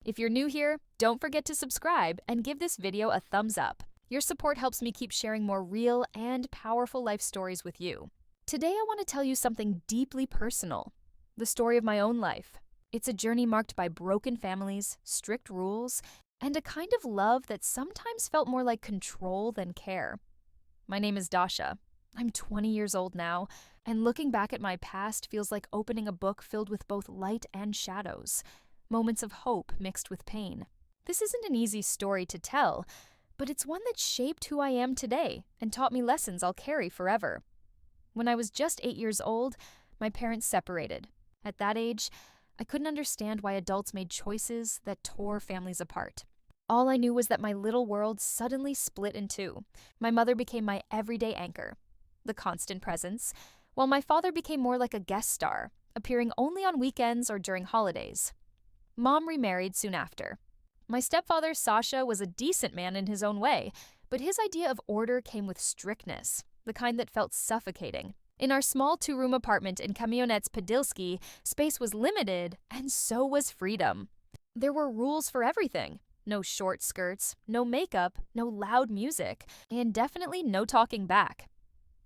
If you're new here, don't forget to subscribe and give this video a thumbs up. Your support helps me keep sharing more real and powerful life stories with you. Today I want to tell you something deeply personal, the story of my own life. It's a journey marked by broken families, strict rules, and a kind of love that sometimes felt more like control than care. My name is Dasha. I'm 20 years old now, and looking back at my past feels like opening a book filled with both light and shadows, moments of hope mixed with pain. This isn't an easy story to tell, but it's one that shaped who I am today and taught me lessons I'll carry forever. When I was just 8 years old, my parents separated. At that age, I couldn't understand why adults made choices that tore families apart. All I knew was that my little world suddenly split in two. My mother became my everyday anchor, the constant presence, while my father became more like a guest star, appearing only on weekends or during holidays. Mom remarried soon after. My stepfather, Sasha, was a decent man in his own way, but his idea of order came with strictness, the kind that felt suffocating. In our small two-room apartment in Kamionets Podilsky, space was limited, and so was freedom. There were rules for everything. No short skirts, no makeup, no loud music, and definitely no talking back.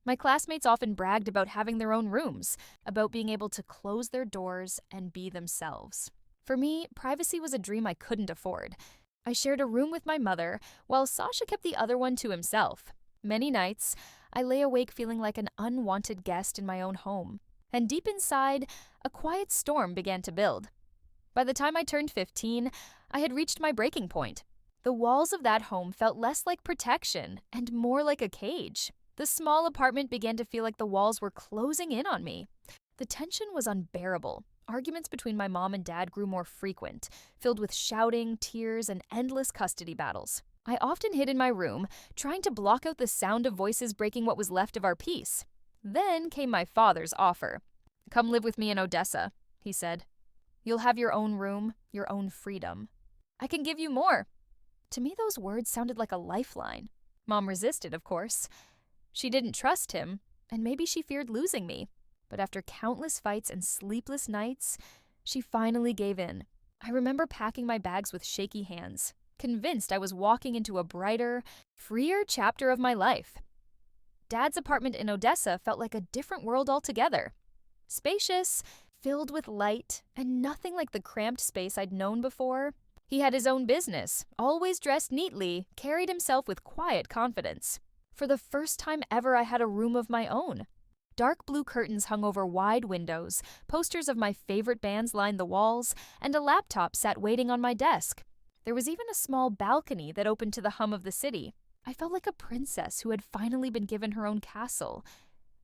My classmates often bragged about having their own rooms, about being able to close their doors and be themselves. For me, privacy was a dream I couldn't afford. I shared a room with my mother, while Sasha kept the other one to himself. Many nights, I lay awake feeling like an unwanted guest in my own home. And deep inside, a quiet storm began to build. By the time I turned 15, I had reached my breaking point. The walls of that home felt less like protection and more like a cage. The small apartment began to feel like the walls were closing in on me. The tension was unbearable. Arguments between my mom and dad grew more frequent, filled with shouting, tears, and endless custody battles. I often hid in my room, trying to block out the sound of voices breaking what was left of our peace. Then came my father's offer. "Come live with me in Odessa," he said. "You'll have your own room, your own freedom. I can give you more." To me, those words sounded like a lifeline. Mom resisted, of course. She didn't trust him, and maybe she feared losing me. But after countless fights and sleepless nights, she finally gave in. I remember packing my bags with shaky hands, convinced I was walking into a brighter, freer chapter of my life. Dad's apartment in Odessa felt like a different world altogether. Spacious, filled with light, and nothing like the cramped space I'd known before. He had his own business, always dressed neatly, carried himself with quiet confidence. For the first time ever, I had a room of my own. Dark blue curtains hung over wide windows, posters of my favorite bands lined the walls, and a laptop sat waiting on my desk. There was even a small balcony that opened to the hum of the city. I felt like a princess who had finally been given her own castle.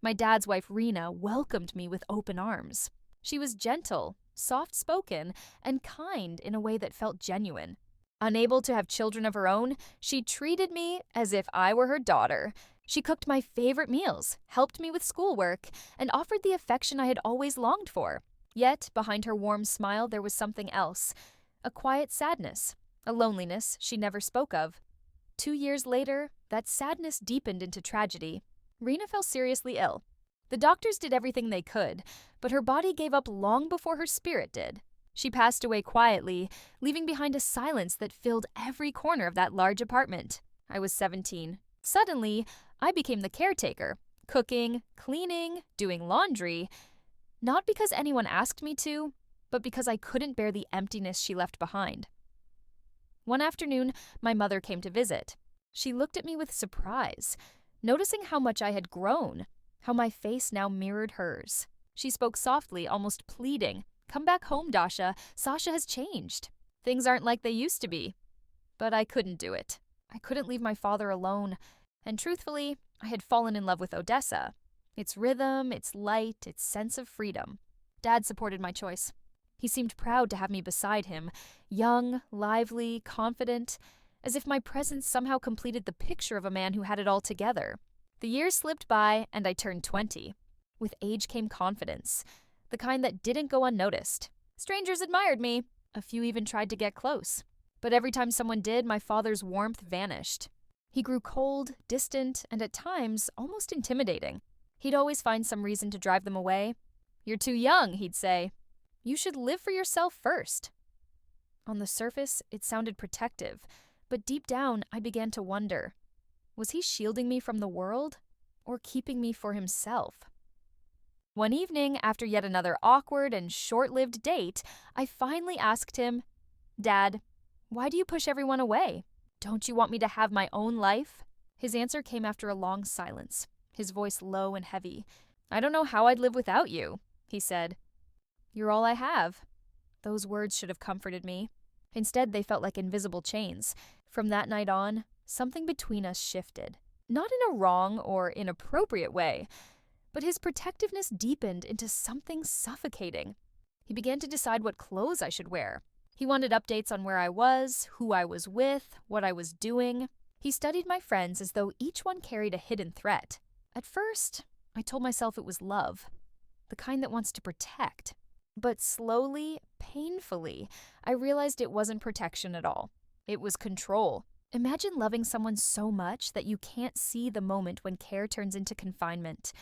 My dad's wife, Rena, welcomed me with open arms. She was gentle, soft-spoken, and kind in a way that felt genuine. Unable to have children of her own, she treated me as if I were her daughter. She cooked my favorite meals, helped me with schoolwork, and offered the affection I had always longed for. Yet, behind her warm smile, there was something else. A quiet sadness, a loneliness she never spoke of. 2 years later, that sadness deepened into tragedy. Rena fell seriously ill. The doctors did everything they could, but her body gave up long before her spirit did. She passed away quietly, leaving behind a silence that filled every corner of that large apartment. I was 17. Suddenly, I became the caretaker, cooking, cleaning, doing laundry, not because anyone asked me to, but because I couldn't bear the emptiness she left behind. One afternoon, my mother came to visit. She looked at me with surprise, noticing how much I had grown, how my face now mirrored hers. She spoke softly, almost pleading. "Come back home, Dasha. Sasha has changed. Things aren't like they used to be." But I couldn't do it. I couldn't leave my father alone. And truthfully, I had fallen in love with Odessa. Its rhythm, its light, its sense of freedom. Dad supported my choice. He seemed proud to have me beside him, young, lively, confident, as if my presence somehow completed the picture of a man who had it all together. The years slipped by, and I turned 20. With age came confidence, the kind that didn't go unnoticed. Strangers admired me. A few even tried to get close. But every time someone did, my father's warmth vanished. He grew cold, distant, and at times almost intimidating. He'd always find some reason to drive them away. "You're too young," he'd say. "You should live for yourself first." On the surface, it sounded protective, but deep down, I began to wonder, was he shielding me from the world or keeping me for himself? One evening, after yet another awkward and short-lived date, I finally asked him, "Dad, why do you push everyone away? Don't you want me to have my own life?" His answer came after a long silence, his voice low and heavy. "I don't know how I'd live without you," he said. "You're all I have." Those words should have comforted me. Instead, they felt like invisible chains. From that night on, something between us shifted. Not in a wrong or inappropriate way, but his protectiveness deepened into something suffocating. He began to decide what clothes I should wear. He wanted updates on where I was, who I was with, what I was doing. He studied my friends as though each one carried a hidden threat. At first, I told myself it was love, the kind that wants to protect. But slowly, painfully, I realized it wasn't protection at all. It was control. Imagine loving someone so much that you can't see the moment when care turns into confinement,